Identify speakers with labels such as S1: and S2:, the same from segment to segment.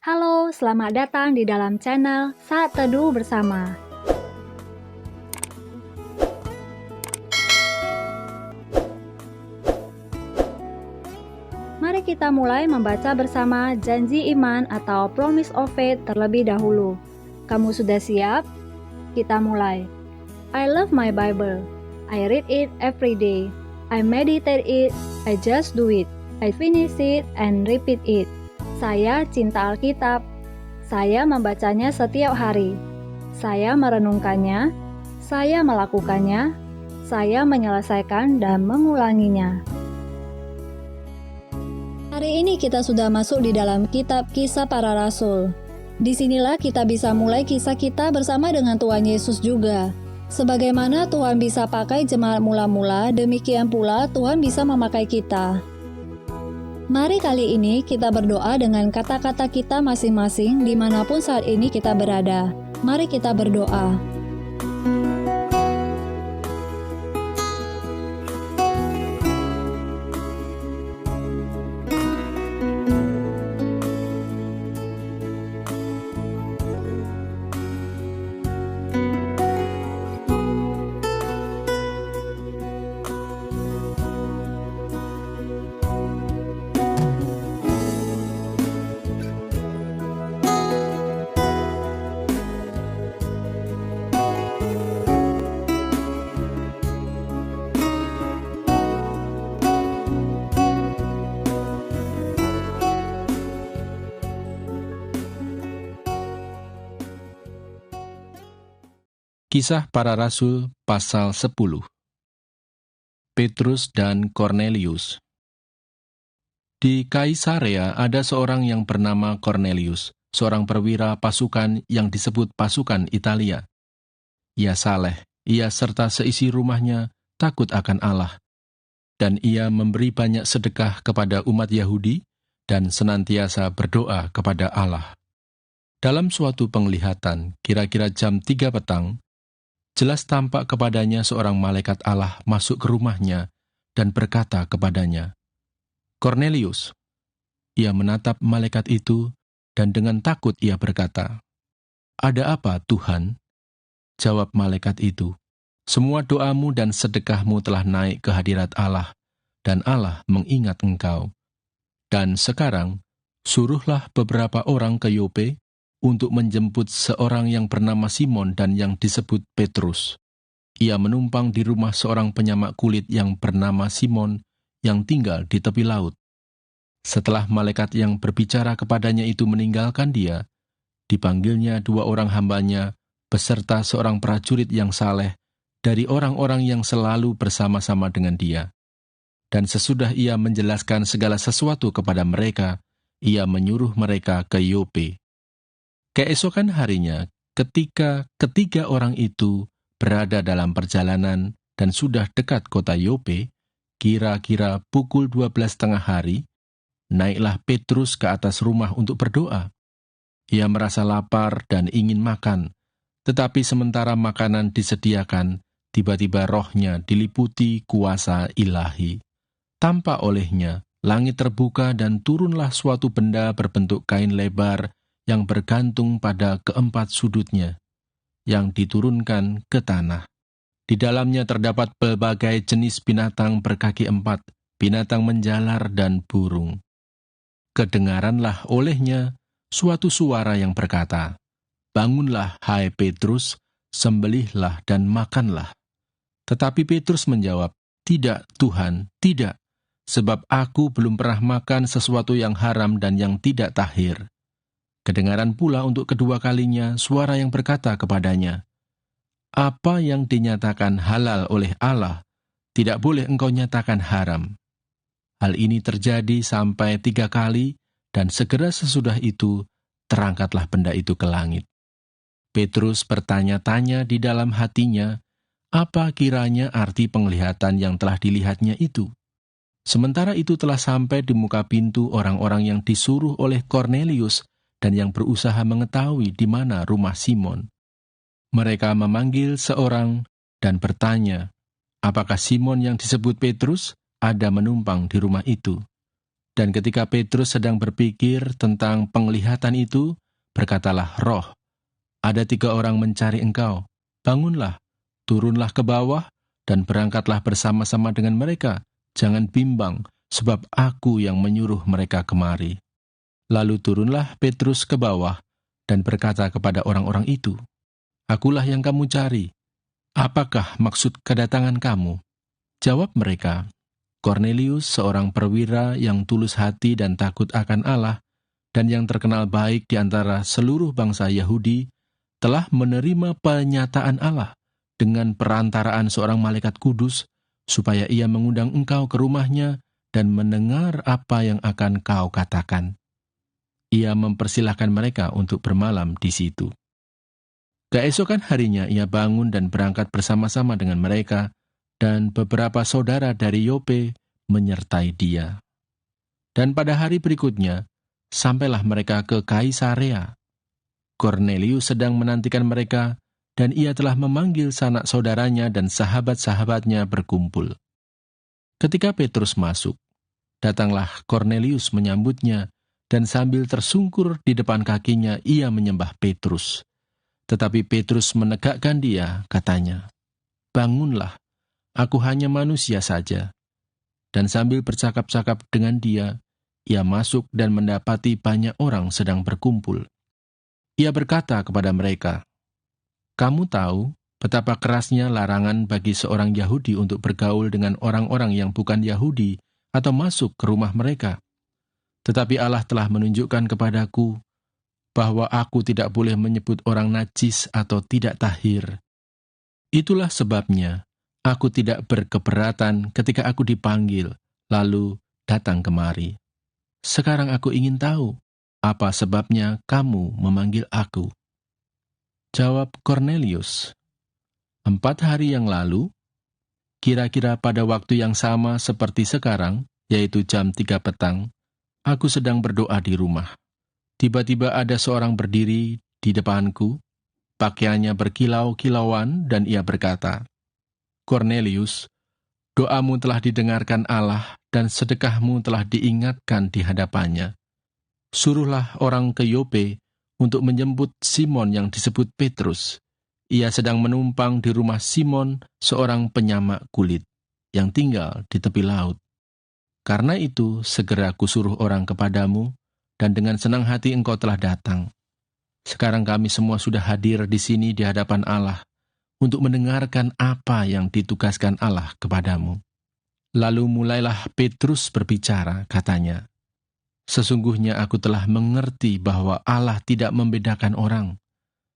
S1: Halo, selamat datang di dalam channel Saat Teduh Bersama. Mari kita mulai membaca bersama janji iman atau Promise of Faith terlebih dahulu. Kamu sudah siap? Kita mulai. I love my Bible. I read it every day. I meditate it. I just do it. I finish it and repeat it. Saya cinta Alkitab. Saya membacanya setiap hari. Saya merenungkannya. Saya melakukannya. Saya menyelesaikan dan mengulanginya. Hari ini kita sudah masuk di dalam kitab Kisah Para Rasul. Disinilah kita bisa mulai kisah kita bersama dengan Tuhan Yesus juga. Sebagaimana Tuhan bisa pakai jemaat mula-mula, demikian pula Tuhan bisa memakai kita. Mari kali ini kita berdoa dengan kata-kata kita masing-masing dimanapun saat ini kita berada. Mari kita berdoa.
S2: Kisah Para Rasul pasal 10. Petrus dan Kornelius. Di Kaisarea ada seorang yang bernama Kornelius, seorang perwira pasukan yang disebut pasukan Italia. Ia saleh, ia serta seisi rumahnya takut akan Allah, dan ia memberi banyak sedekah kepada umat Yahudi dan senantiasa berdoa kepada Allah. Dalam suatu penglihatan, kira-kira jam 3 petang, jelas tampak kepadanya seorang malaikat Allah masuk ke rumahnya dan berkata kepadanya, "Kornelius." Ia menatap malaikat itu dan dengan takut ia berkata, "Ada apa, Tuhan?" Jawab malaikat itu, "Semua doamu dan sedekahmu telah naik ke hadirat Allah, dan Allah mengingat engkau. Dan sekarang, suruhlah beberapa orang ke Yope untuk menjemput seorang yang bernama Simon dan yang disebut Petrus. Ia menumpang di rumah seorang penyamak kulit yang bernama Simon yang tinggal di tepi laut." Setelah malaikat yang berbicara kepadanya itu meninggalkan dia, dipanggilnya 2 orang hambanya beserta seorang prajurit yang saleh dari orang-orang yang selalu bersama-sama dengan dia. Dan sesudah ia menjelaskan segala sesuatu kepada mereka, ia menyuruh mereka ke Yope. Keesokan harinya, ketika ketiga orang itu berada dalam perjalanan dan sudah dekat kota Yope, kira-kira pukul 12:30 hari, naiklah Petrus ke atas rumah untuk berdoa. Ia merasa lapar dan ingin makan, tetapi sementara makanan disediakan, tiba-tiba rohnya diliputi kuasa ilahi. Tampak olehnya, langit terbuka dan turunlah suatu benda berbentuk kain lebar yang bergantung pada keempat sudutnya, yang diturunkan ke tanah. Di dalamnya terdapat berbagai jenis binatang berkaki 4, binatang menjalar dan burung. Kedengaranlah olehnya suatu suara yang berkata, "Bangunlah, hai Petrus, sembelihlah dan makanlah." Tetapi Petrus menjawab, "Tidak, Tuhan, tidak, sebab aku belum pernah makan sesuatu yang haram dan yang tidak tahir." Kedengaran pula untuk kedua kalinya suara yang berkata kepadanya, "Apa yang dinyatakan halal oleh Allah, tidak boleh engkau nyatakan haram." Hal ini terjadi sampai 3 kali, dan segera sesudah itu, terangkatlah benda itu ke langit. Petrus bertanya-tanya di dalam hatinya, apa kiranya arti penglihatan yang telah dilihatnya itu. Sementara itu telah sampai di muka pintu orang-orang yang disuruh oleh Kornelius dan yang berusaha mengetahui di mana rumah Simon. Mereka memanggil seorang dan bertanya, apakah Simon yang disebut Petrus ada menumpang di rumah itu? Dan ketika Petrus sedang berpikir tentang penglihatan itu, berkatalah Roh, ada 3 orang mencari engkau. Bangunlah, turunlah ke bawah, dan berangkatlah bersama-sama dengan mereka. Jangan bimbang, sebab aku yang menyuruh mereka kemari. Lalu turunlah Petrus ke bawah, dan berkata kepada orang-orang itu, Akulah yang kamu cari. Apakah maksud kedatangan kamu? Jawab mereka, Kornelius, seorang perwira yang tulus hati dan takut akan Allah, dan yang terkenal baik di antara seluruh bangsa Yahudi, telah menerima penyataan Allah dengan perantaraan seorang malaikat kudus, supaya ia mengundang engkau ke rumahnya dan mendengar apa yang akan kau katakan. Ia mempersilahkan mereka untuk bermalam di situ. Keesokan harinya ia bangun dan berangkat bersama-sama dengan mereka, dan beberapa saudara dari Yope menyertai dia. Dan pada hari berikutnya, sampailah mereka ke Kaisarea. Kornelius sedang menantikan mereka, dan ia telah memanggil sanak saudaranya dan sahabat-sahabatnya berkumpul. Ketika Petrus masuk, datanglah Kornelius menyambutnya, dan sambil tersungkur di depan kakinya ia menyembah Petrus. Tetapi Petrus menegakkan dia, katanya, Bangunlah, aku hanya manusia saja. Dan sambil bercakap-cakap dengan dia, ia masuk dan mendapati banyak orang sedang berkumpul. Ia berkata kepada mereka, Kamu tahu betapa kerasnya larangan bagi seorang Yahudi untuk bergaul dengan orang-orang yang bukan Yahudi atau masuk ke rumah mereka. Tetapi Allah telah menunjukkan kepadaku bahwa aku tidak boleh menyebut orang najis atau tidak tahir. Itulah sebabnya aku tidak berkeberatan ketika aku dipanggil, lalu datang kemari. Sekarang aku ingin tahu, apa sebabnya kamu memanggil aku? Jawab Kornelius, 4 hari yang lalu, kira-kira pada waktu yang sama seperti sekarang, yaitu jam 3 petang, aku sedang berdoa di rumah. Tiba-tiba ada seorang berdiri di depanku, pakaiannya berkilau-kilauan, dan ia berkata, Kornelius, doamu telah didengarkan Allah dan sedekahmu telah diingatkan di hadapannya. Suruhlah orang ke Yope untuk menjemput Simon yang disebut Petrus. Ia sedang menumpang di rumah Simon, seorang penyamak kulit, yang tinggal di tepi laut. Karena itu, segera kusuruh orang kepadamu, dan dengan senang hati engkau telah datang. Sekarang kami semua sudah hadir di sini di hadapan Allah, untuk mendengarkan apa yang ditugaskan Allah kepadamu. Lalu mulailah Petrus berbicara, katanya, Sesungguhnya aku telah mengerti bahwa Allah tidak membedakan orang.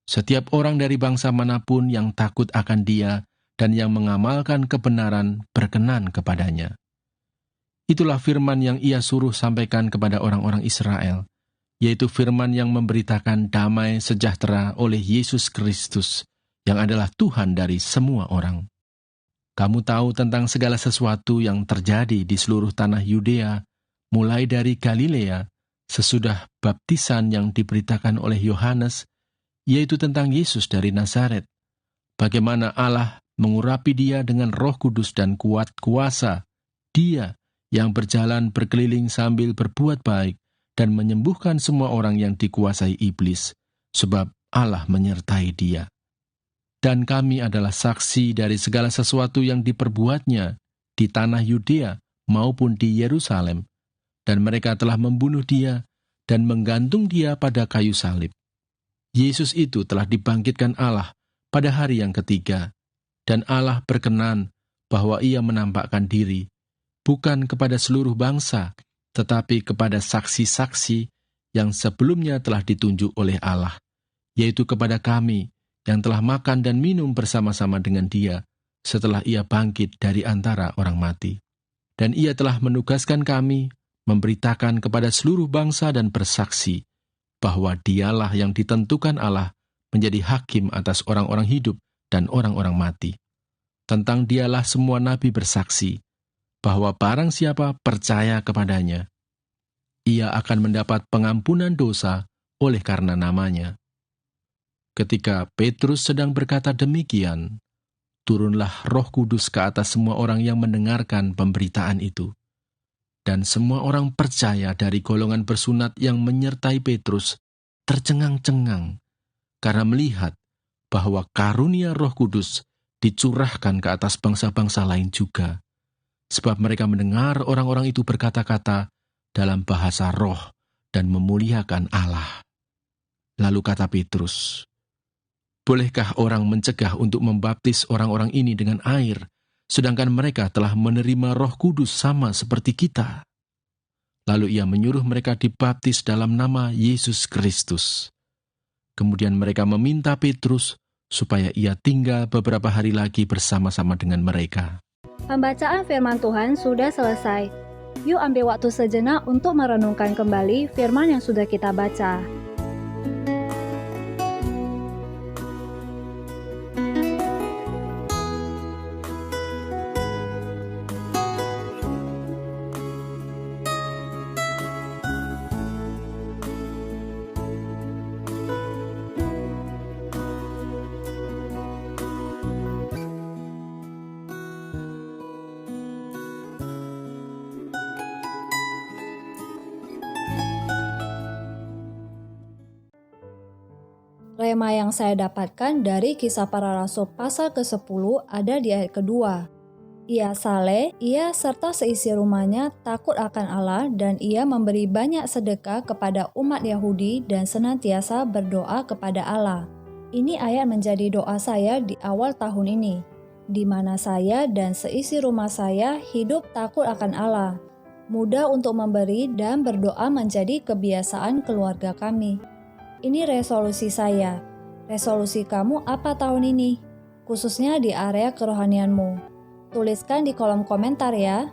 S2: Setiap orang dari bangsa manapun yang takut akan Dia dan yang mengamalkan kebenaran berkenan kepadanya. Itulah firman yang Ia suruh sampaikan kepada orang-orang Israel, yaitu firman yang memberitakan damai sejahtera oleh Yesus Kristus, yang adalah Tuhan dari semua orang. Kamu tahu tentang segala sesuatu yang terjadi di seluruh tanah Yudea, mulai dari Galilea, sesudah baptisan yang diberitakan oleh Yohanes, yaitu tentang Yesus dari Nazaret, bagaimana Allah mengurapi dia dengan Roh Kudus dan kuat kuasa, dia yang berjalan berkeliling sambil berbuat baik dan menyembuhkan semua orang yang dikuasai iblis, sebab Allah menyertai dia. Dan kami adalah saksi dari segala sesuatu yang diperbuatnya di tanah Yudea maupun di Yerusalem, dan mereka telah membunuh dia dan menggantung dia pada kayu salib. Yesus itu telah dibangkitkan Allah pada hari yang ketiga, dan Allah berkenan bahwa ia menampakkan diri, bukan kepada seluruh bangsa, tetapi kepada saksi-saksi yang sebelumnya telah ditunjuk oleh Allah, yaitu kepada kami yang telah makan dan minum bersama-sama dengan dia setelah ia bangkit dari antara orang mati. Dan ia telah menugaskan kami memberitakan kepada seluruh bangsa dan bersaksi bahwa dialah yang ditentukan Allah menjadi hakim atas orang-orang hidup dan orang-orang mati. Tentang dialah semua nabi bersaksi bahwa barang siapa percaya kepadanya, ia akan mendapat pengampunan dosa oleh karena namanya. Ketika Petrus sedang berkata demikian, turunlah Roh Kudus ke atas semua orang yang mendengarkan pemberitaan itu. Dan semua orang percaya dari golongan bersunat yang menyertai Petrus tercengang-cengang karena melihat bahwa karunia Roh Kudus dicurahkan ke atas bangsa-bangsa lain juga. Sebab mereka mendengar orang-orang itu berkata-kata dalam bahasa roh dan memuliakan Allah. Lalu kata Petrus, "Bolehkah orang mencegah untuk membaptis orang-orang ini dengan air, sedangkan mereka telah menerima Roh Kudus sama seperti kita?" Lalu ia menyuruh mereka dibaptis dalam nama Yesus Kristus. Kemudian mereka meminta Petrus supaya ia tinggal beberapa hari lagi bersama-sama dengan mereka.
S1: Pembacaan firman Tuhan sudah selesai. Yuk ambil waktu sejenak untuk merenungkan kembali firman yang sudah kita baca. Rema yang saya dapatkan dari Kisah Para Rasul pasal ke-10 ada di ayat kedua. Ia saleh, ia serta seisi rumahnya takut akan Allah dan ia memberi banyak sedekah kepada umat Yahudi dan senantiasa berdoa kepada Allah. Ini ayat menjadi doa saya di awal tahun ini, di mana saya dan seisi rumah saya hidup takut akan Allah. Mudah untuk memberi dan berdoa menjadi kebiasaan keluarga kami. Ini resolusi saya. Resolusi kamu apa tahun ini? Khususnya di area kerohanianmu. Tuliskan di kolom komentar ya.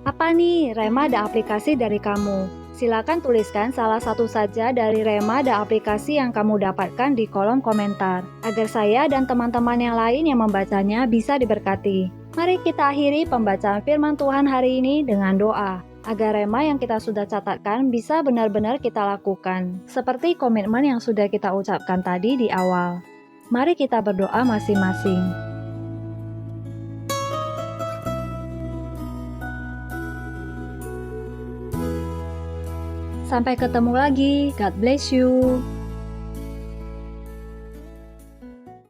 S1: Apa nih Rema ada aplikasi dari kamu? Silakan tuliskan salah satu saja dari Rema ada aplikasi yang kamu dapatkan di kolom komentar, agar saya dan teman-teman yang lain yang membacanya bisa diberkati. Mari kita akhiri pembacaan firman Tuhan hari ini dengan doa, agar rema yang kita sudah catatkan bisa benar-benar kita lakukan, seperti komitmen yang sudah kita ucapkan tadi di awal. Mari kita berdoa masing-masing. Sampai ketemu lagi. God bless you.